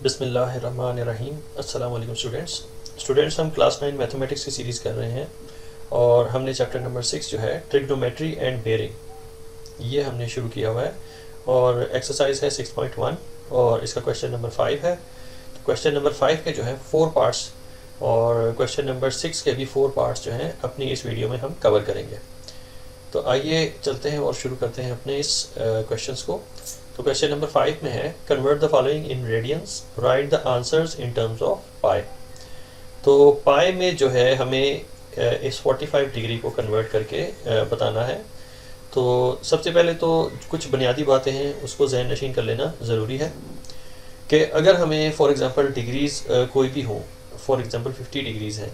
बिस्मिल्लाहिर्रहमानिर्रहीम। अस्सलाम वालेकुम स्टूडेंट्स, हम क्लास 9 मैथमेटिक्स की सीरीज़ कर रहे हैं और हमने चैप्टर नंबर 6 जो है ट्रिग्नोमेट्री एंड बेयरिंग ये हमने शुरू किया हुआ है और एक्सरसाइज है 6.1 और इसका क्वेश्चन नंबर 5 है। तो क्वेश्चन नंबर 5 के जो है 4 पार्ट्स और क्वेश्चन नंबर 6 के भी 4 पार्ट्स जो हैं अपनी इस वीडियो में हम कवर करेंगे। तो आइए चलते हैं और शुरू करते हैं अपने इस क्वेश्चंस को। तो क्वेश्चन नंबर 5 में है convert the following in radians, write the answers in terms of pi. तो पाई में जो है हमें इस 45 डिग्री को कन्वर्ट करके बताना है। तो सबसे पहले तो कुछ बुनियादी बातें हैं उसको जहन नशीन कर लेना ज़रूरी है कि अगर हमें फॉर एग्ज़ाम्पल डिग्रीज़ कोई भी हो, फॉर एग्ज़ाम्पल 50 डिग्रीज़ हैं,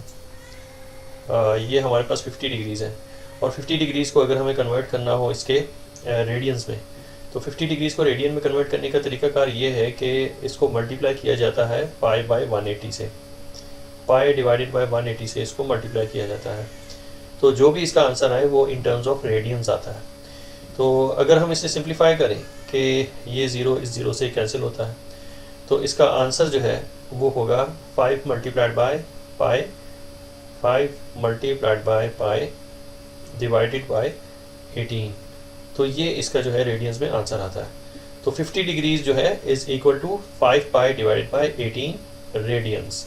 ये हमारे पास 50 डिग्रीज़ हैं और 50 डिग्रीज़ को अगर हमें कन्वर्ट करना हो इसके रेडियंस में, तो 50 डिग्रीज़ को रेडियन में कन्वर्ट करने का तरीकाकार ये है कि इसको मल्टीप्लाई किया जाता है पाई बाय 180 से, पाई डिवाइडेड बाय 180 से इसको मल्टीप्लाई किया जाता है। तो जो भी इसका आंसर आए वो इन टर्म्स ऑफ रेडियंस आता है। तो अगर हम इसे सिंप्लीफाई करें कि ये ज़ीरो इस ज़ीरो से कैंसिल होता है, तो इसका आंसर जो है वो होगा 5 multiplied by pi, 5 multiplied by pi divided by 18। तो ये इसका जो है रेडियंस में आंसर आता है। तो 50 डिग्रीज जो है is equal to 5 pi divided by 18 radians.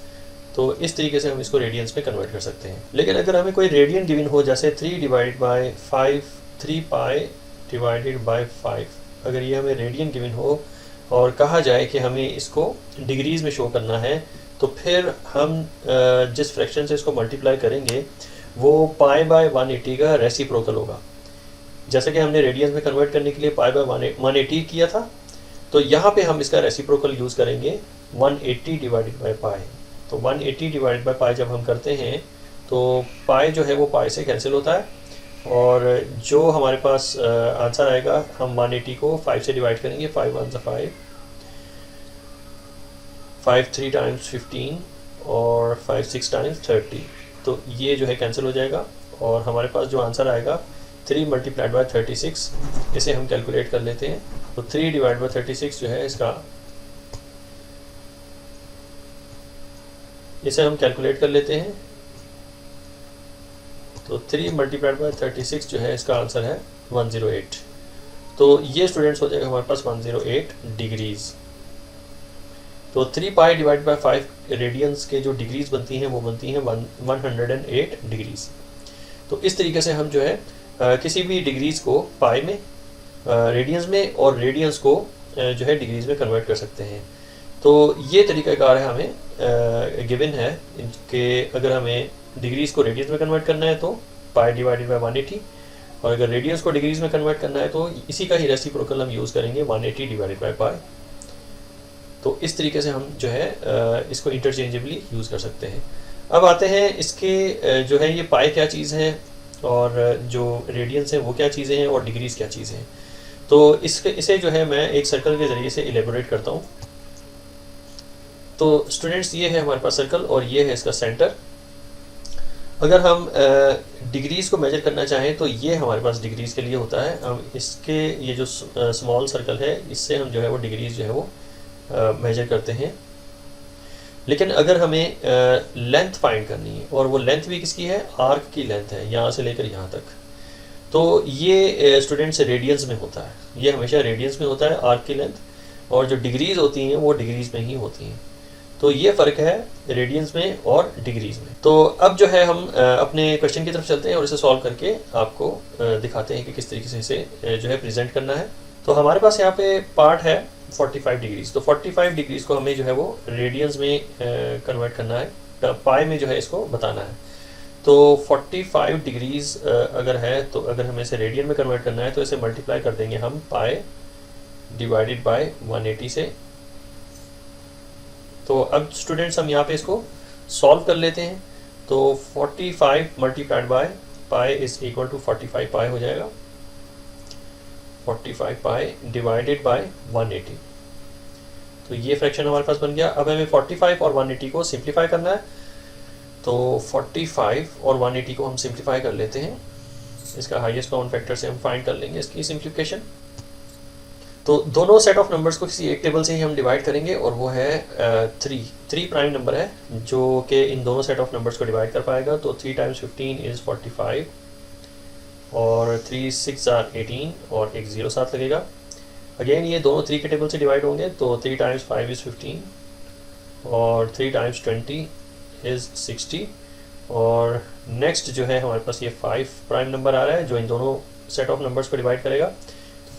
तो इस तरीके से हम इसको रेडियंस में कन्वर्ट कर सकते हैं। लेकिन अगर हमें कोई रेडियन गिवन हो, जैसे 3 divided by 5, 3 pi divided bye 5, अगर ये हमें रेडियन गिवन हो और कहा जाए कि हमें इसको डिग्रीज़ में शो करना है, तो फिर हम जिस फ्रैक्शन से इसको मल्टीप्लाई करेंगे वो पाई बाय 180 का रेसिप्रोकल होगा। जैसे कि हमने रेडियंस में कन्वर्ट करने के लिए पाई बाय 180 किया था, तो यहाँ पे हम इसका रेसिप्रोकल यूज़ करेंगे 180 डिवाइडेड बाय पाई। तो 180 डिवाइडेड बाय पाई जब हम करते हैं तो पाई जो है वो पाई से कैंसिल होता है और जो हमारे पास आंसर आएगा, हम 180 को 5 से डिवाइड करेंगे, 5 1 ज़ा 5, 5 3 टाइम्स 15 और 5 6 टाइम्स 30। तो ये जो है कैंसिल हो जाएगा और हमारे पास जो आंसर आएगा 3 मल्टीप्लाइड बाय 36, इसे हम कैलकुलेट कर लेते हैं। तो 3 डिवाइड बाय 36 जो है इसका, इसे हम कैलकुलेट कर लेते हैं। तो 3 मल्टीप्लाइड बाय 36 जो है इसका आंसर है 108। तो ये स्टूडेंट्स हो जाएगा हमारे पास 108 डिग्रीज़। तो 3 पाई डिवाइड बाय 5 रेडियंस के जो डिग्रीज़ बनती हैं वो बनती हैं 108 डिग्रीज़। तो इस तरीके से हम जो है किसी भी डिग्रीज़ को पाई में, रेडियंस में और रेडियंस को जो है डिग्रीज़ में कन्वर्ट कर सकते हैं। तो ये तरीक़ाकार है हमें गिवन है कि अगर हमें डिग्रीज़ को रेडियंस में कन्वर्ट करना है तो पाई डिवाइडेड बाय 180, और अगर रेडियंस को डिग्रीज़ में कन्वर्ट करना है तो इसी का ही रेसिप्रोकल हम यूज़ करेंगे 180 डिवाइडेड बाय पाई। तो इस तरीके से हम जो है इसको इंटरचेंजेबली यूज़ कर सकते हैं। अब आते हैं इसके जो है ये पाई क्या चीज़ है और जो रेडियंस है वो क्या चीज़ें हैं और डिग्रीज़ क्या चीज़ें हैं। तो इसे जो है मैं एक सर्कल के ज़रिए से इलेबोरेट करता हूँ। तो स्टूडेंट्स, ये है हमारे पास सर्कल और ये है इसका सेंटर। अगर हम डिग्रीज़ को मेजर करना चाहें तो ये हमारे पास डिग्रीज़ के लिए होता है। हम इसके ये जो स्मॉल सर्कल है इससे हम जो है वो डिग्रीज़ जो है वो मेजर करते हैं। लेकिन अगर हमें लेंथ फाइंड करनी है और वो लेंथ भी किसकी है, आर्क की लेंथ है, यहाँ से लेकर यहाँ तक, तो ये स्टूडेंट्स रेडियंस में होता है। ये हमेशा रेडियंस में होता है आर्क की लेंथ, और जो डिग्रीज़ होती हैं वो डिग्रीज़ में ही होती हैं। तो ये फ़र्क है रेडियंस में और डिग्रीज़ में। तो अब जो है हम अपने क्वेश्चन की तरफ चलते हैं और इसे सॉल्व करके आपको दिखाते हैं कि किस तरीके से इसे जो है प्रेजेंट करना है। तो हमारे पास यहाँ पे पार्ट है 45 डिग्रीज़। तो 45 डिग्रीज़ को हमें जो है वो रेडियंस में कन्वर्ट करना है, पाई में जो है इसको बताना है। तो 45 डिग्रीज़ अगर है, तो अगर हमें इसे रेडियन में कन्वर्ट करना है तो इसे मल्टीप्लाई कर देंगे हम पाई डिवाइडेड बाय 180 से। तो अब स्टूडेंट्स हम यहाँ पे इसको सॉल्व कर लेते हैं। तो 45 multiplied by pi is equal to 45 pi हो जाएगा, 45 पाई डिवाइडेड बाय 180। तो ये फ्रैक्शन हमारे पास बन गया। अब हमें 45 और 180 को सिंप्लीफाई करना है। तो 45 और 180 को हम सिंप्लीफाई कर लेते हैं। इसका हाईएस्ट कॉमन फैक्टर से हम फाइंड कर लेंगे इसकी सिंप्लीफिकेशन। तो दोनों सेट ऑफ नंबर्स को किसी एक टेबल से ही हम डिवाइड करेंगे और वो है 3 प्राइम नंबर है जो कि इन दोनों सेट ऑफ नंबर्स को डिवाइड कर पाएगा। तो 3 टाइम्स 15 इज़ 45 और 3 6 आर 18 और एक 0 साथ लगेगा। अगेन ये दोनों 3 के टेबल से डिवाइड होंगे तो 3 टाइम्स 5 इज़ 15 और 3 टाइम्स 20 इज़ 60 और नेक्स्ट जो है हमारे पास ये 5 प्राइम नंबर आ रहा है जो इन दोनों सेट ऑफ नंबर्स को डिवाइड करेगा।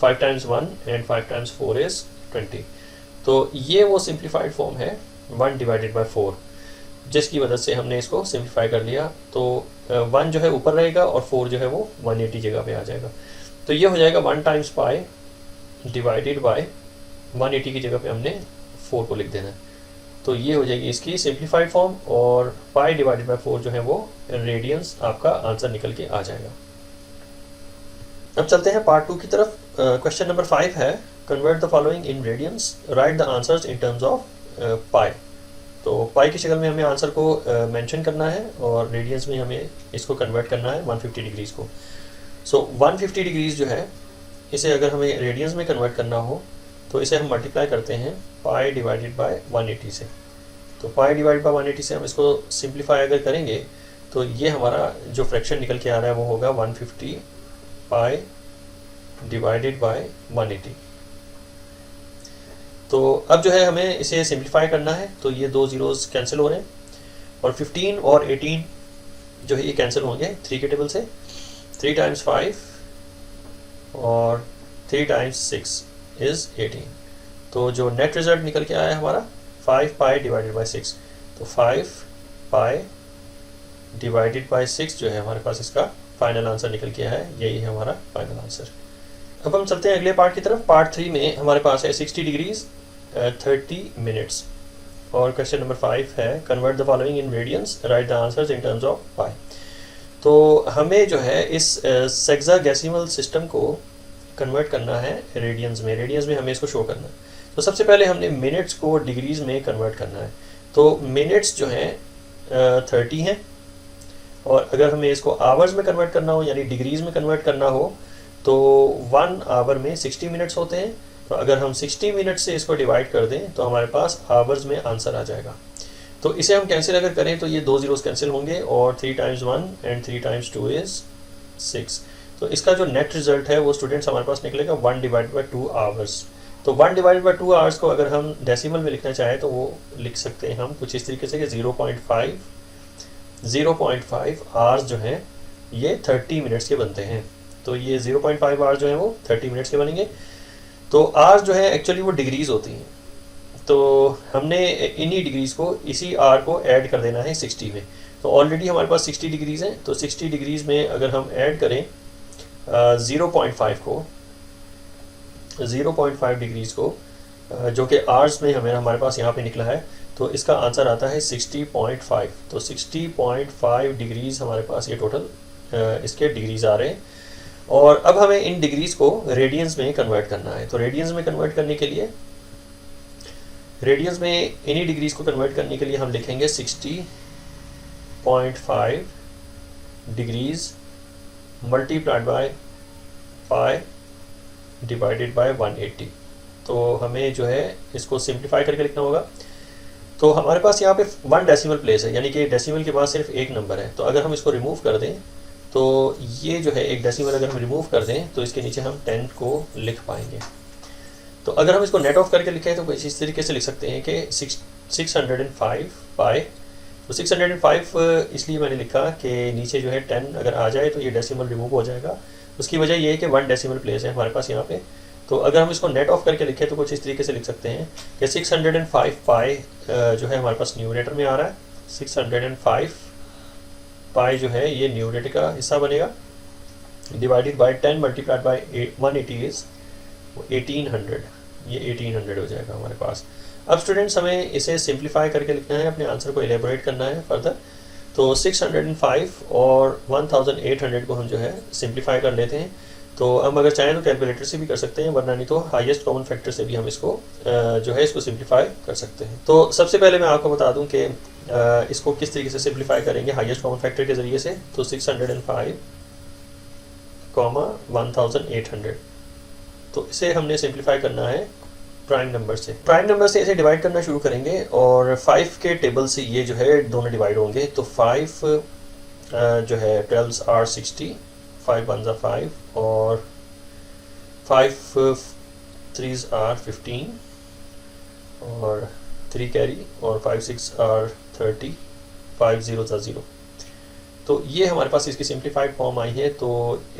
5 टाइम्स 1 एंड 5 टाइम्स 4 इज़ 20। तो ये वो सिंप्लीफाइड फॉर्म है 1 डिवाइडेड बाय 4 जिसकी वजह से हमने इसको सिंप्लीफाई कर लिया। तो 1 जो है ऊपर रहेगा और 4 जो है वो 180 जगह पे आ जाएगा। तो ये हो जाएगा 1 टाइम्स पाई डिवाइडेड बाय 180 की जगह पे हमने 4 को लिख देना है। तो ये हो जाएगी इसकी सिंप्लीफाइड फॉर्म और पाई डिवाइडेड बाय 4 जो है वो रेडियंस आपका आंसर निकल के आ जाएगा। अब चलते हैं पार्ट 2 की तरफ। क्वेश्चन नंबर 5 है convert the following in radians, write the answers in terms of pi. तो पाई की शक्ल में हमें आंसर को मेंशन करना है और रेडियंस में हमें इसको कन्वर्ट करना है 150 डिग्रीज को। सो 150 डिग्रीज जो है इसे अगर हमें रेडियंस में कन्वर्ट करना हो तो इसे हम मल्टीप्लाई करते हैं पाई डिवाइडेड बाय 180 से। तो पाई डिवाइड बाय 180 से हम इसको सिंप्लीफाई अगर करेंगे तो ये हमारा जो फ्रैक्शन निकल के आ रहा है वो होगा 150 पाई डिवाइडेड बाय 180। तो अब जो है हमें इसे सिंप्लीफाई करना है तो ये 2 ज़ीरोज़ कैंसिल हो रहे हैं और 15 और 18 जो है ये कैंसिल होंगे 3 के टेबल से। 3 टाइम्स 5 और 3 टाइम्स 6 इज़ 18। तो जो नेट रिजल्ट निकल के आया है हमारा 5 पाई डिवाइडेड बाय 6। तो 5 पाई डिवाइडेड बाय 6 जो है हमारे पास इसका फाइनल आंसर निकल के आया है, यही है हमारा फाइनल आंसर। अब हम चलते हैं अगले पार्ट की तरफ। पार्ट 3 में हमारे पास है 60 डिग्रीज 30 मिनट्स और क्वेश्चन नंबर 5 है convert the following in radians, write the answers in terms of pi. तो हमें जो है इस सेक्साडेसिमल सिस्टम को कन्वर्ट करना है रेडियंस में। रेडियंस में हमें इसको शो करना है। तो सबसे पहले हमने मिनट्स को डिग्रीज में कन्वर्ट करना है। तो मिनट्स जो हैं 30 हैं और अगर हमें इसको आवर्स में कन्वर्ट करना हो यानी डिग्रीज में कन्वर्ट करना हो तो 1 आवर में 60 मिनट्स होते हैं। तो अगर हम 60 मिनट से इसको डिवाइड कर दें तो हमारे पास आवर्स में आंसर आ जाएगा। तो इसे हम कैंसिल अगर करें तो ये 2 ज़ीरोज़ कैंसिल होंगे और 3 टाइम्स 1 एंड 3 टाइम्स 2 इज़ 6। तो इसका जो नेट रिजल्ट है वो स्टूडेंट्स हमारे पास निकलेगा 1 डिवाइड बाई 2 आवर्स। तो 1 डिवाइड बाई 2 आवर्स को अगर हम डेसिमल में लिखना चाहें तो वो लिख सकते हैं हम कुछ इस तरीके से कि 0.5 आवर्स जो हैं ये 30 मिनट्स के बनते हैं। तो ये 0.5 आवर्स जो हैं वो 30 मिनट्स के बनेंगे। तो आवर्स जो है एक्चुअली वो डिग्रीज होती हैं। तो हमने इन्हीं डिग्रीज को इसी आर को ऐड कर देना है 60 में। तो ऑलरेडी हमारे पास 60 डिग्रीज हैं। तो 60 डिग्रीज में अगर हम ऐड करें 0.5 डिग्रीज को जो कि आवर्स में हमारे पास यहाँ पे निकला है तो इसका आंसर आता है 60.5। तो 60.5 डिग्रीज हमारे पास ये टोटल इसके डिग्रीज आ रहे हैं। और अब हमें इन डिग्रीज को रेडियंस में कन्वर्ट करना है। तो रेडियंस में कन्वर्ट करने के लिए रेडियंस में इन्हीं डिग्रीज को कन्वर्ट करने के लिए हम लिखेंगे 60.5 degrees multiplied by pi divided bye 180। तो हमें जो है इसको सिंप्लीफाई करके लिखना होगा। तो हमारे पास यहाँ पे 1 डेसिमल प्लेस है यानी कि डेसिमल के बाद सिर्फ एक नंबर है। तो अगर हम इसको रिमूव कर दें तो ये जो है एक डेसिमल अगर हम रिमूव कर दें तो इसके नीचे हम 10 को लिख पाएंगे। तो अगर हम इसको नेट ऑफ करके लिखें तो कुछ इस तरीके से लिख सकते हैं कि 605 पाई। तो 605 इसलिए मैंने लिखा कि नीचे जो है 10 अगर आ जाए तो ये डेसिमल रिमूव हो जाएगा। उसकी वजह ये है कि 1 डेसिमल प्लेस है हमारे पास यहाँ पे। तो अगर हम इसको नेट ऑफ करके लिखें तो कुछ इस तरीके से लिख सकते हैं कि 605 पाई जो है हमारे पास न्यूमरेटर में आ रहा है। 605 पाई जो है ये न्यूमरेटर का हिस्सा बनेगा divided by 10 multiplied by 180 is 1800। ये 1800 हो जाएगा हमारे पास। अब स्टूडेंट्स हमें इसे सिंप्लीफाई करके लिखना है, अपने आंसर को एलेबोरेट करना है फर्दर। तो 605 और 1800 को हम जो है सिंप्लीफाई कर लेते हैं। तो हम अगर चाहें तो कैलकुलेटर से भी कर सकते हैं, वरना नहीं तो हाईएस्ट कॉमन फैक्टर से भी हम इसको जो है इसको सिंप्लीफाई कर सकते हैं। तो सबसे पहले मैं आपको बता दूं कि इसको किस तरीके से सिंप्लीफाई करेंगे हाईएस्ट कॉमन फैक्टर के ज़रिए से। तो 605 1800 तो इसे हमने सिंप्लीफाई करना है प्राइम नंबर से। प्राइम नंबर से इसे डिवाइड करना शुरू करेंगे और 5 के टेबल से ये जो है दोनों डिवाइड होंगे। तो 5 जो है 12 आर 60, 5 1 5 और 5 3 आर 15 और 3 कैरी और 5 6 आर 30, 5 0 0। तो ये हमारे पास इसकी सिंप्लीफाइड फॉर्म आई है। तो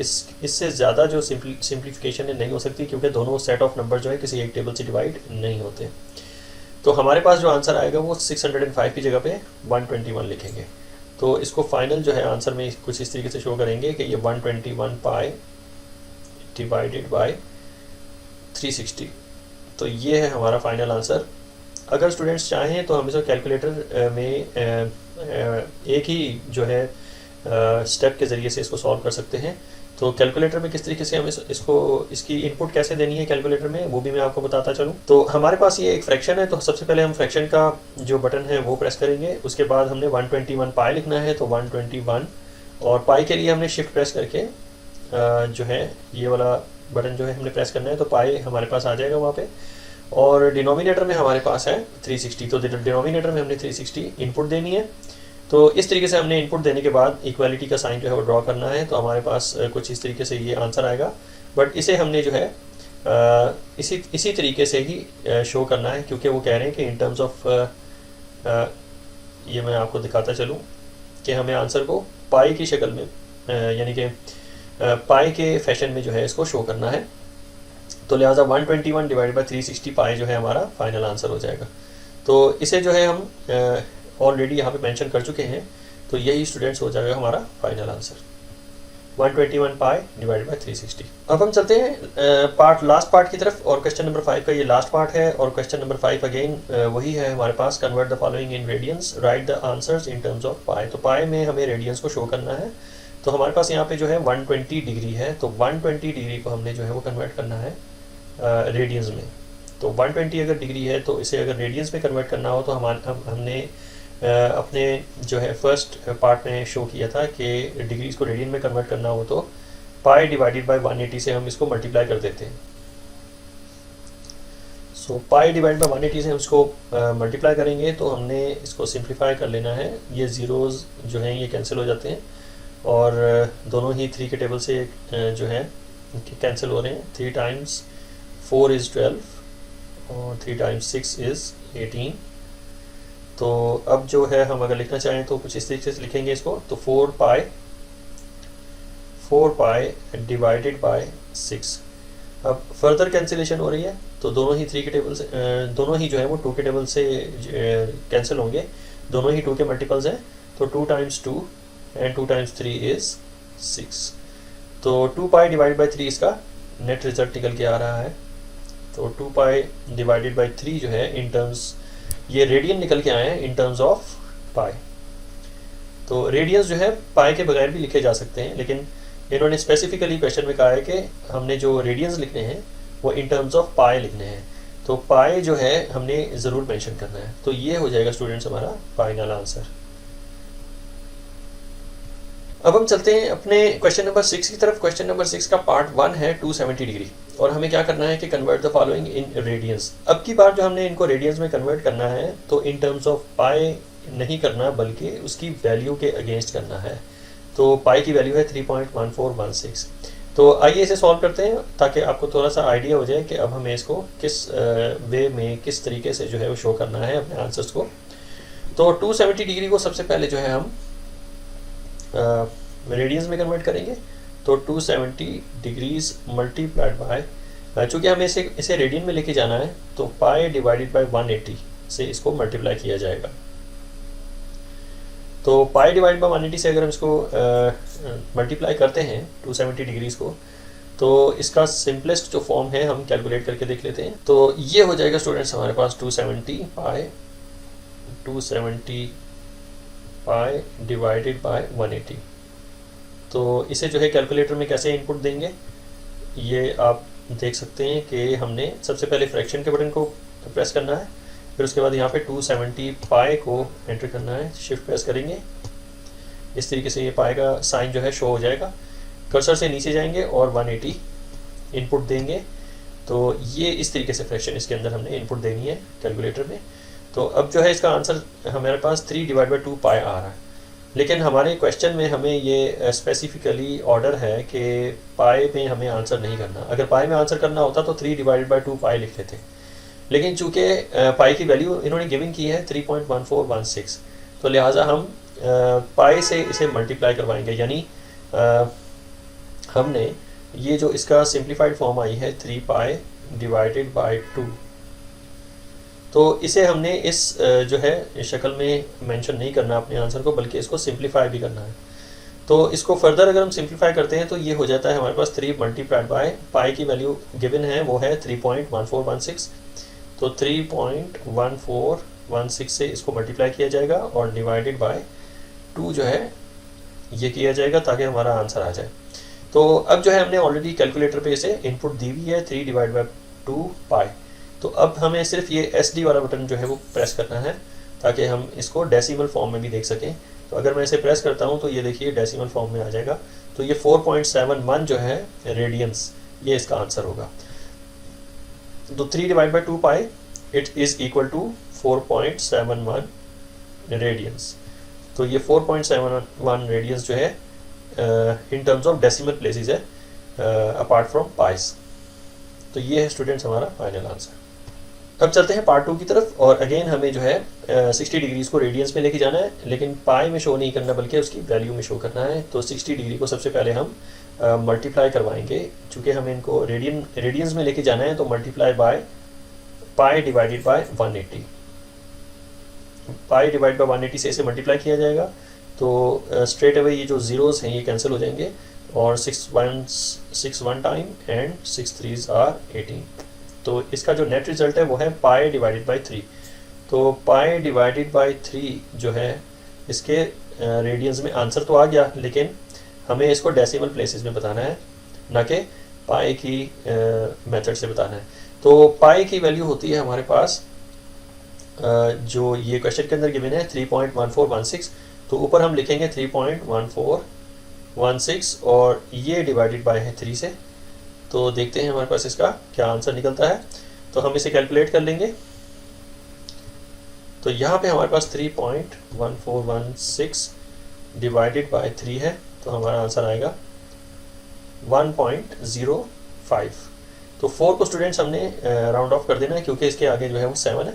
इससे ज़्यादा जो सिंप्लीफिकेशन है नहीं हो सकती, क्योंकि दोनों सेट ऑफ नंबर जो है किसी एक टेबल से डिवाइड नहीं होते। तो हमारे पास जो आंसर आएगा वो 605 की जगह पे 121 लिखेंगे। तो इसको फाइनल जो है आंसर में कुछ इस तरीके से शो करेंगे कि ये 121 पाई डिवाइडेड बाय 360। तो ये है हमारा फाइनल आंसर। अगर स्टूडेंट्स चाहें तो हम इसको कैलकुलेटर में एक ही जो है स्टेप के ज़रिए से इसको सॉल्व कर सकते हैं। तो कैलकुलेटर में किस तरीके से हम इसकी इनपुट कैसे देनी है कैलकुलेटर में, वो भी मैं आपको बताता चलूँ। तो हमारे पास ये एक फ्रैक्शन है, तो सबसे पहले हम फ्रैक्शन का जो बटन है वो प्रेस करेंगे। उसके बाद हमने 121 पाई लिखना है, तो 121 और पाई के लिए हमने शिफ्ट प्रेस करके जो है ये वाला बटन जो है हमने प्रेस करना है, तो पाई हमारे पास आ जाएगा वहाँ पे। और डिनोमिनेटर में हमारे पास है 360, तो डिनोमिनेटर में हमने 360 इनपुट देनी है। तो इस तरीके से हमने इनपुट देने के बाद इक्वालिटी का साइन जो है वो ड्रॉ करना है। तो हमारे पास कुछ इस तरीके से ये आंसर आएगा, बट इसे हमने जो है इसी तरीके से ही शो करना है, क्योंकि वो कह रहे हैं कि इन टर्म्स ऑफ ये मैं आपको दिखाता चलूँ कि हमें आंसर को पाई की शक्ल में यानी कि पाई के फैशन में जो है इसको शो करना है। तो लिहाजा 121 डिवाइड बाई 360 पाई जो है हमारा फाइनल आंसर हो जाएगा। तो इसे जो है हम ऑलरेडी यहाँ पे मेंशन कर चुके हैं, तो यही स्टूडेंट्स हो जाएगा हमारा final answer 121 pi divide by 360। अब हम चलते हैं लास्ट पार्ट की तरफ, और क्वेश्चन नंबर 5 का ये लास्ट पार्ट है। और क्वेश्चन नंबर 5 अगेन वही है हमारे पास, convert the following in radians, write the answers in terms of pi. तो पाई में हमें रेडियंस को शो करना है। तो हमारे पास यहाँ पे जो है 120 डिग्री है, तो 120 डिग्री को हमने जो है वो कन्वर्ट करना है रेडियंस में। तो 120 अगर डिग्री है तो इसे अगर रेडियंस में कन्वर्ट करना हो तो हमने अपने जो है फर्स्ट पार्ट में शो किया था कि डिग्रीज को रेडियन में कन्वर्ट करना हो तो पाई डिवाइडेड बाय 180 से हम इसको मल्टीप्लाई कर देते हैं। सो पाई डिवाइड बाय 180 से हम इसको मल्टीप्लाई करेंगे, तो हमने इसको सिंप्लीफाई कर लेना है। ये ज़ीरोज़ जो हैं ये कैंसिल हो जाते हैं, और दोनों ही 3 के टेबल से जो है कैंसिल हो रहे हैं। 3 टाइम्स 4 इज़ 12 और 3 टाइम्स 6 इज़ 18। तो अब जो है हम अगर लिखना चाहें तो कुछ इस तरीके से लिखेंगे इसको। तो 4 पाई डिवाइडेड बाय 6। अब फर्दर कैंसिलेशन हो रही है, तो दोनों ही 3 के टेबल से दोनों ही जो है वो 2 के टेबल से कैंसिल होंगे। दोनों ही 2 के मल्टीपल्स हैं, तो 2 टाइम्स 2 एंड 2 टाइम्स 3 इज़ 6। तो 2 पाई डिवाइड बाई 3 इसका नेट रिजल्ट निकल के आ रहा है। तो 2 पाई डिवाइडेड बाई 3 जो है इन टर्म्स, ये रेडियन निकल के आए हैं इन टर्म्स ऑफ पाई। तो रेडियंस जो है पाई के बगैर भी लिखे जा सकते हैं, लेकिन इन्होंने स्पेसिफिकली क्वेश्चन में कहा है कि हमने जो रेडियंस लिखने हैं वो इन टर्म्स ऑफ पाई लिखने हैं। तो पाई जो है हमने ज़रूर मेंशन करना है। तो ये हो जाएगा स्टूडेंट्स हमारा फाइनल आंसर। अब हम चलते हैं अपने क्वेश्चन नंबर 6 की तरफ। क्वेश्चन नंबर 6 का पार्ट 1 है 270 डिग्री, और हमें क्या करना है कि convert the following in radiance. अब की बार जो हमने इनको रेडियंस में कन्वर्ट करना है तो इन टर्म्स ऑफ पाई नहीं करना, बल्कि उसकी वैल्यू के अगेंस्ट करना है। तो पाई की वैल्यू है 3.1416। तो आइए इसे सॉल्व करते हैं ताकि आपको थोड़ा सा आइडिया हो जाए कि अब हमें इसको किस वे में किस तरीके से जो है वो शो करना है अपने आंसर्स को। तो 270 डिग्री को सबसे पहले जो है हम रेडियंस में कन्वर्ट करेंगे। तो 270 डिग्रीज मल्टीप्लाइड बाय, चूँकि हमें इसे रेडियन में लेके जाना है तो पाई डिवाइडेड बाय 180 से इसको मल्टीप्लाई किया जाएगा। तो पाई डिवाइड बाय 180 से अगर हम इसको मल्टीप्लाई करते हैं 270 डिग्रीज को, तो इसका सिंपलेस्ट जो फॉर्म है हम कैलकुलेट करके देख लेते हैं। तो ये हो जाएगा स्टूडेंट्स हमारे पास 270 पाई डिवाइडेड बाय 180। तो इसे जो है कैलकुलेटर में कैसे इनपुट देंगे ये आप देख सकते हैं कि हमने सबसे पहले फ्रैक्शन के बटन को प्रेस करना है, फिर उसके बाद यहाँ पे 270 पाई को एंटर करना है, शिफ्ट प्रेस करेंगे। इस तरीके से ये पाई का साइन जो है शो हो जाएगा। कर्सर से नीचे जाएंगे और 180 इनपुट देंगे। तो ये इस तरीके से फ्रैक्शन इसके अंदर हमने इनपुट देनी है कैलकुलेटर में। तो अब जो है इसका आंसर हमारे पास 3/2 पाई आ रहा है, लेकिन हमारे क्वेश्चन में हमें ये स्पेसिफिकली ऑर्डर है कि पाई में हमें आंसर नहीं करना। अगर पाई में आंसर करना होता तो 3/2 पाई लिख लेते, लेकिन चूंकि पाई की वैल्यू इन्होंने गिवन की है 3.1416, तो लिहाजा हम पाई से इसे मल्टीप्लाई करवाएंगे, यानी हमने ये जो इसका सिंप्लीफाइड फॉर्म आई है 3π/2, तो इसे हमने इस जो है शक्ल में मेंशन नहीं करना अपने आंसर को, बल्कि इसको सिंप्लीफाई भी करना है। तो इसको फर्दर अगर हम सिंप्लीफाई करते हैं तो ये हो जाता है हमारे पास 3 मल्टीप्लाइड बाय पाई की वैल्यू गिवन है वो है 3.1416, तो 3.1416 से इसको मल्टीप्लाई किया जाएगा और डिवाइडेड बाय 2 जो है ये किया जाएगा ताकि हमारा आंसर आ जाए। तो अब जो है हमने ऑलरेडी कैलकुलेटर पे इसे इनपुट दी हुई है 3/2 पाई। तो अब हमें सिर्फ ये SD वाला बटन जो है वो प्रेस करना है ताकि हम इसको डेसिमल फॉर्म में भी देख सकें। तो अगर मैं इसे प्रेस करता हूँ तो ये देखिए डेसिमल फॉर्म में आ जाएगा। तो ये 4.71 जो है रेडियंस, ये इसका आंसर होगा। तो 3/2 pi it is equal to 4.71 radians. तो ये 4.71 रेडियंस जो है in terms of decimal places है अपार्ट फ्रॉम पाइस। तो ये है स्टूडेंट्स हमारा फाइनल आंसर। अब चलते हैं पार्ट 2 की तरफ, और अगेन हमें जो है 60 डिग्रीज को रेडियंस में लेके जाना है, लेकिन पाई में शो नहीं करना बल्कि उसकी वैल्यू में शो करना है। तो 60 डिग्री को सबसे पहले हम मल्टीप्लाई करवाएंगे, चूँकि हमें इनको रेडियंस में लेके जाना है, तो multiply by pi divided bye 180। Pi divide by 180 से इसे मल्टीप्लाई किया जाएगा, तो स्ट्रेट अवे ये जो ज़ीरोज़ हैं ये कैंसिल हो जाएंगे, और 6 1 टाइम एंड 6 3s आर 18। तो इसका जो नेट रिज़ल्ट है वो है पाई डिवाइडेड बाई 3। तो पाई डिवाइडेड बाई 3 जो है इसके रेडियंस में आंसर तो आ गया, लेकिन हमें इसको डेसिमल प्लेसेस में बताना है, ना कि पाई की मेथड से बताना है। तो पाई की वैल्यू होती है हमारे पास जो ये क्वेश्चन के अंदर गिवन है 3.1416, तो ऊपर हम लिखेंगे 3.1416 और ये डिवाइडेड बाय है 3 से। तो देखते हैं हमारे पास इसका क्या आंसर निकलता है। तो हम इसे कैलकुलेट कर लेंगे। तो यहाँ पे हमारे पास 3.1416 डिवाइडेड बाय 3 है, तो हमारा आंसर आएगा 1.05। तो 4 को स्टूडेंट्स हमने राउंड ऑफ कर देना है, क्योंकि इसके आगे जो है वो 7 है।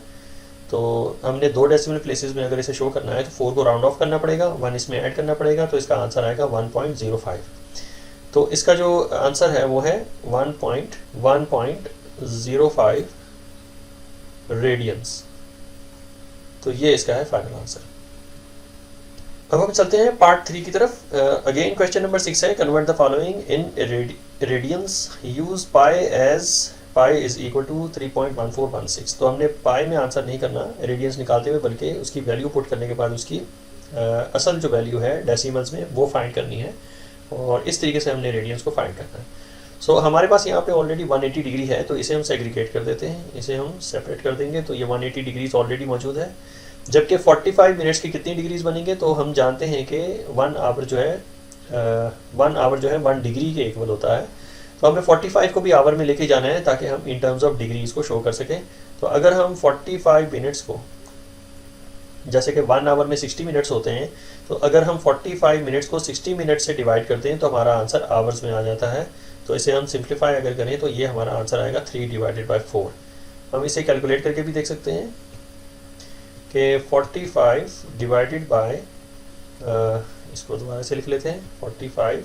तो हमने 2 डेसिमल प्लेसेस में अगर इसे शो करना है तो 4 को राउंड ऑफ करना पड़ेगा, 1 इसमें ऐड करना पड़ेगा, तो इसका आंसर आएगा 1.05। तो इसका जो आंसर है वो है 1.05 रेडियंस। तो ये इसका है फाइनल आंसर। अब हम चलते हैं पार्ट 3 की तरफ। अगेन क्वेश्चन नंबर 6 है, convert the following in radians, use pi as pi is equal to 3.1416। तो हमने पाई में आंसर नहीं करना रेडियंस निकालते हुए, बल्कि उसकी वैल्यू पुट करने के बाद उसकी असल जो वैल्यू है डेसिमल्स में वो फाइंड करनी है, और इस तरीके से हमने रेडियंस को फाइंड करना है। सो हमारे पास यहाँ पे ऑलरेडी 180 डिग्री है, तो इसे हम सेग्रीगेट कर देते हैं, इसे हम सेपरेट कर देंगे। तो ये 180 डिग्रीज ऑलरेडी मौजूद है, जबकि 45 मिनट्स की कितनी डिग्रीज बनेंगे, तो हम जानते हैं कि 1 आवर जो है 1 डिग्री के इक्वल होता है। तो हमें 45 को भी आवर में लेके जाना है ताकि हम इन टर्म्स ऑफ डिग्रीज को शो कर सकें। तो अगर हम 45 मिनट्स को, जैसे कि 1 आवर में 60 मिनट्स होते हैं, तो अगर हम 45 मिनट्स को 60 मिनट से डिवाइड करते हैं तो हमारा आंसर आवर्स में आ जाता है। तो इसे हम सिंप्लीफाई अगर करें तो ये हमारा आंसर आएगा 3/4। हम इसे कैलकुलेट करके भी देख सकते हैं कि 45 डिवाइडेड बाय, इसको दोबारा से लिख लेते हैं, 45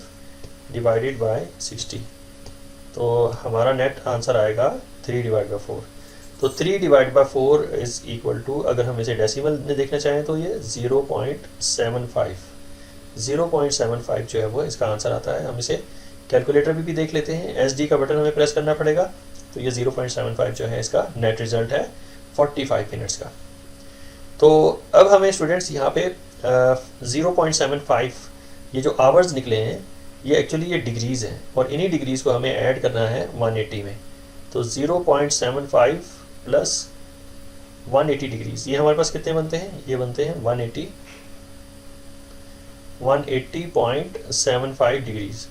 डिवाइडेड बाय 60, तो हमारा नेट आंसर आएगा 3/4। तो 3/4 इज इक्वल टू, अगर हम इसे डेसिमल में देखना चाहें तो ये 0.75 जो है वो इसका आंसर आता है। हम इसे कैलकुलेटर भी देख लेते हैं, SD का बटन हमें प्रेस करना पड़ेगा। तो ये 0.75 जो है इसका नेट रिजल्ट है 45 मिनट्स का। तो अब हमें स्टूडेंट्स यहाँ पे 0.75 ये जो आवर्स निकले हैं ये एक्चुअली ये डिग्रीज़ हैं, और इन्हीं डिग्रीज़ को हमें ऐड करना है 180 में। तो 0.75 प्लस 180 डिग्रीज़, ये हमारे पास कितने बनते हैं, ये बनते हैं 180.75 डिग्रीज़।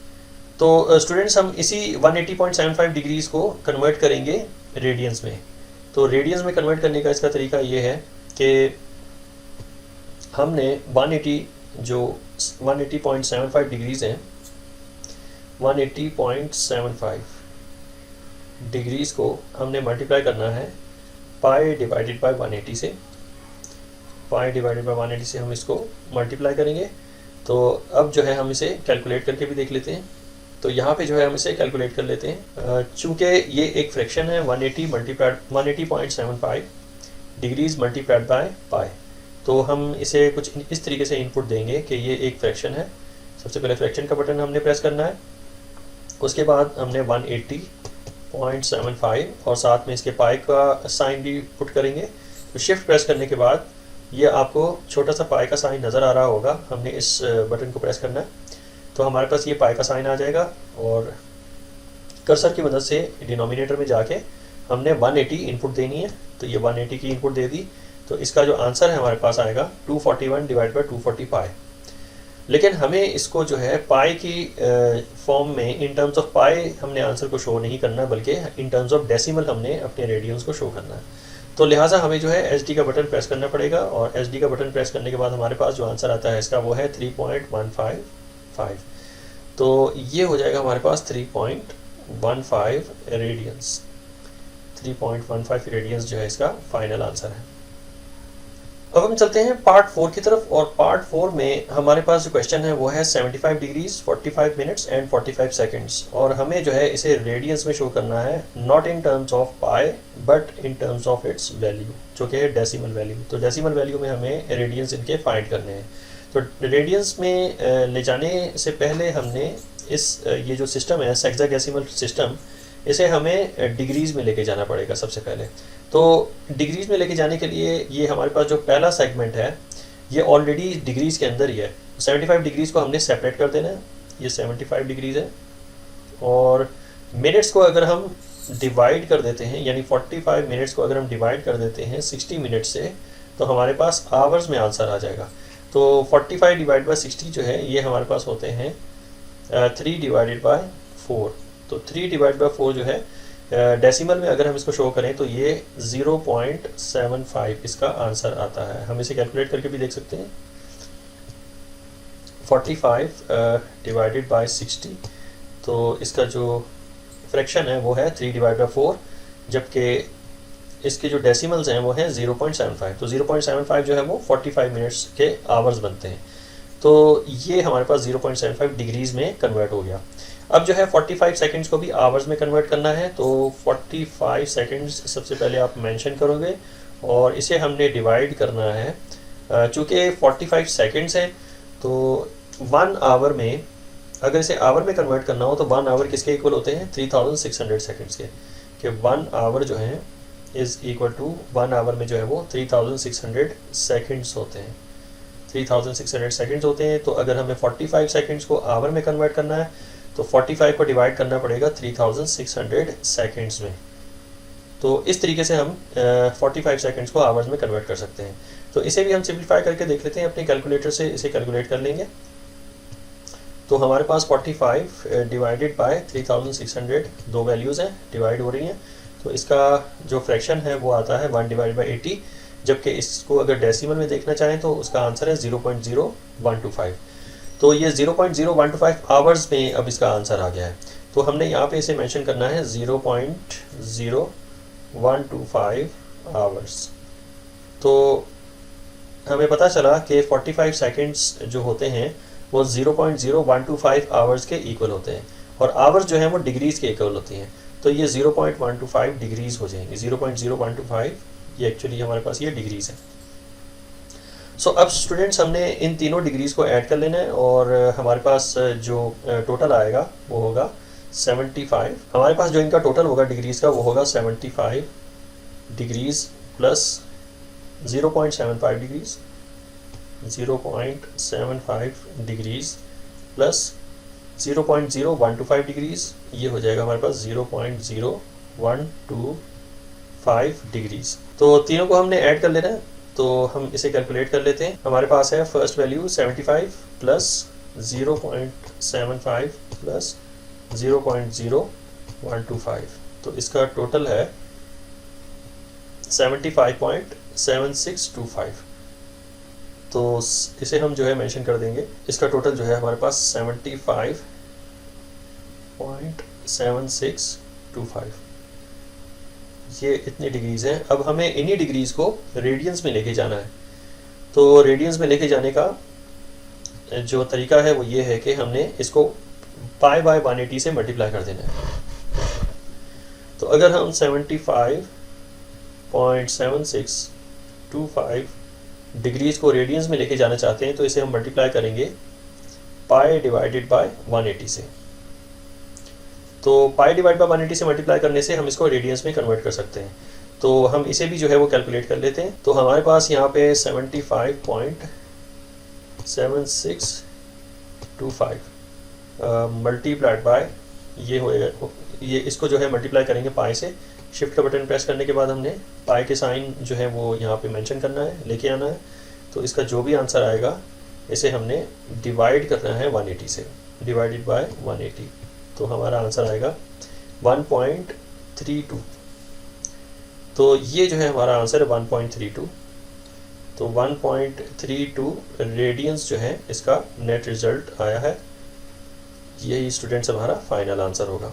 तो स्टूडेंट्स हम इसी 180.75 डिग्रीज को कन्वर्ट करेंगे रेडियंस में। तो रेडियंस में कन्वर्ट करने का इसका तरीका ये है कि हमने 180.75 डिग्रीज हैं, 180.75 डिग्रीज को हमने मल्टीप्लाई करना है पाई डिवाइडेड बाय 180 से। पाई डिवाइडेड बाय 180 से हम इसको मल्टीप्लाई करेंगे। तो अब जो है हम इसे कैलकुलेट करके भी देख लेते हैं। तो यहाँ पे जो है हम इसे कैलकुलेट कर लेते हैं। चूँकि ये एक फ्रैक्शन है 180.75 डिग्रीज मल्टीप्लाइड बाय पाई, तो हम इसे कुछ इस तरीके से इनपुट देंगे कि ये एक फ्रैक्शन है। सबसे पहले फ्रैक्शन का बटन हमने प्रेस करना है, उसके बाद हमने 180.75 और साथ में इसके पाई का साइन भी पुट करेंगे। तो शिफ्ट प्रेस करने के बाद ये आपको छोटा सा पाई का साइन नज़र आ रहा होगा, हमने इस बटन को प्रेस करना है तो हमारे पास ये पाई का साइन आ जाएगा। और कर्सर की मदद से डिनोमिनेटर में जाके हमने 180 इनपुट देनी है। तो ये 180 की इनपुट दे दी, तो इसका जो आंसर है हमारे पास आएगा 241 डिवाइड बाई 240 पाई। लेकिन हमें इसको जो है पाई की फॉर्म में इन टर्म्स ऑफ पाई हमने आंसर को शो नहीं करना, बल्कि इन टर्म्स ऑफ डेसिमल हमने अपने रेडियंस को शो करना है। तो लिहाजा हमें जो है SD का बटन प्रेस करना पड़ेगा, और SD का बटन प्रेस करने के बाद हमारे पास जो आंसर आता है इसका वो है 3.155। तो ये हो जाएगा हमारे पास 3.15 रेडियंस। 3.15 रेडियंस जो है इसका फाइनल आंसर है। अब हम चलते हैं पार्ट 4 की तरफ, और पार्ट 4 में हमारे पास जो क्वेश्चन है वो है 75 डिग्रीज 45 मिनट्स एंड 45 सेकंड्स, और हमें जो है इसे रेडियंस में शो करना है, not in terms of pi but in terms of its value, जो कि है डेसिमल वैल्यू। तो डेसिमल वैल्यू में हमें रेडियंस इनके फाइंड करने हैं। तो रेडियंस में ले जाने से पहले हमने ये जो सिस्टम है हेक्साडेसिमल सिस्टम, इसे हमें डिग्रीज़ में लेके जाना पड़ेगा सबसे पहले। तो डिग्रीज़ में लेके जाने के लिए ये हमारे पास जो पहला सेगमेंट है ये ऑलरेडी डिग्रीज़ के अंदर ही है। 75 डिग्रीज़ को हमने सेपरेट कर देना है, ये 75 डिग्रीज़ है। और मिनट्स को अगर हम डिवाइड कर देते हैं, यानी 45 मिनट्स को अगर हम डिवाइड कर देते हैं 60 मिनट से, तो हमारे पास आवर्स में आंसर आ जाएगा। तो 45 डिवाइड बाई 60 जो है ये हमारे पास होते हैं 3 डिवाइडेड बाय 4। तो 3 डिवाइड बाय 4 जो है डेसिमल में अगर हम इसको शो करें तो ये 0.75 इसका आंसर आता है। हम इसे कैलकुलेट करके भी देख सकते हैं। 45 डिवाइडेड बाय 60, तो इसका जो फ्रैक्शन है वो है 3 डिवाइड बाय 4, जबकि इसके जो डेसिमल्स हैं वो हैं 0.75। तो 0.75 जो है वो 45 मिनट्स के आवर्स बनते हैं। तो ये हमारे पास 0.75 डिग्रीज़ में कन्वर्ट हो गया। अब जो है 45 सेकंड्स को भी आवर्स में कन्वर्ट करना है। तो 45 सेकंड्स सबसे पहले आप मेंशन करोगे, और इसे हमने डिवाइड करना है। चूँकि 45 सेकंड्स है तो 1 आवर में, अगर इसे आवर में कन्वर्ट करना हो तो 1 आवर किसके इक्वल होते हैं 3600 सेकंड्स के, कि 1 आवर जो है इज़ इक्वल टू 1 आवर में जो है वो 3600 सेकंड्स होते हैं। 3600 सेकंड्स होते हैं। तो अगर हमें 45 सेकंड्स को आवर में कन्वर्ट करना है तो 45 को डिवाइड करना पड़ेगा 3600 सेकंड्स में। तो इस तरीके से हम 45 सेकंड्स को आवर्स में कन्वर्ट कर सकते हैं। तो इसे भी हम सिंप्लीफाई करके देख लेते हैं, अपने कैलकुलेटर से इसे कैलकुलेट कर लेंगे। तो हमारे पास 45 डिवाइडेड बाय 3600 दो वैल्यूज़ हैं, डिवाइड हो रही हैं। तो इसका जो फ्रैक्शन है वो आता है 1 डिवाइड बाई 80, जबकि इसको अगर डेसिमल में देखना चाहें तो उसका आंसर है 0.0125। तो ये 0.0125 आवर्स में अब इसका आंसर आ गया है। तो हमने यहाँ पे इसे मेंशन करना है 0.0125 आवर्स। तो हमें पता चला कि 45 सेकंड्स जो होते हैं वो 0.0125 आवर्स के इक्वल होते हैं, और आवर्स जो हैं वो डिग्रीज़ के इक्वल होती हैं। तो ये 0.125 डिग्रीज़ हो जाएंगे। 0.0125 ये एक्चुअली हमारे पास ये डिग्रीज़ है। सो अब स्टूडेंट्स हमने इन तीनों डिग्रीज़ को ऐड कर लेना है, और हमारे पास जो टोटल आएगा वो होगा 75। हमारे पास जो इनका टोटल होगा डिग्रीज़ का वो होगा 75 degrees plus 0.75 degrees, 0.75 degrees plus 0.0125 degrees, ये हो जाएगा हमारे पास 0.0125 डिग्रीज़। तो तीनों को हमने ऐड कर लेना है। तो हम इसे कैलकुलेट कर लेते हैं। हमारे पास है फर्स्ट वैल्यू 75 प्लस 0.75 प्लस 0.0125, तो इसका टोटल है 75.7625। तो इसे हम जो है मेंशन कर देंगे। इसका टोटल जो है हमारे पास 75.7625, ये इतनी डिग्रीज हैं। अब हमें इन्हीं डिग्रीज को रेडियंस में लेके जाना है। तो रेडियंस में लेके जाने का जो तरीका है वो ये है कि हमने इसको पाई बाय 180 से मल्टीप्लाई कर देना है। तो अगर हम 75.7625 डिग्रीज को रेडियंस में लेके जाना चाहते हैं तो इसे हम मल्टीप्लाई करेंगे पाई डिवाइडेड बाय 180 से। तो पाई डिवाइड बाय 180 से मल्टीप्लाई करने से हम इसको रेडियंस में कन्वर्ट कर सकते हैं। तो हम इसे भी जो है वो कैलकुलेट कर लेते हैं। तो हमारे पास यहाँ पे 75.7625 मल्टीप्लाइड बाय ये होएगा, ये इसको जो है मल्टीप्लाई करेंगे पाई से। शिफ्ट का बटन प्रेस करने के बाद हमने पाई के साइन जो है वो यहाँ पे मेंशन करना है, लेके आना है। तो इसका जो भी आंसर आएगा इसे हमने डिवाइड करना है 180 से, डिवाइडेड बाय 180। तो हमारा आंसर आएगा 1.32। तो ये जो है हमारा आंसर है 1.32। तो 1.32 रेडियंस जो है इसका नेट रिजल्ट आया है। यही स्टूडेंट्स हमारा फाइनल आंसर होगा।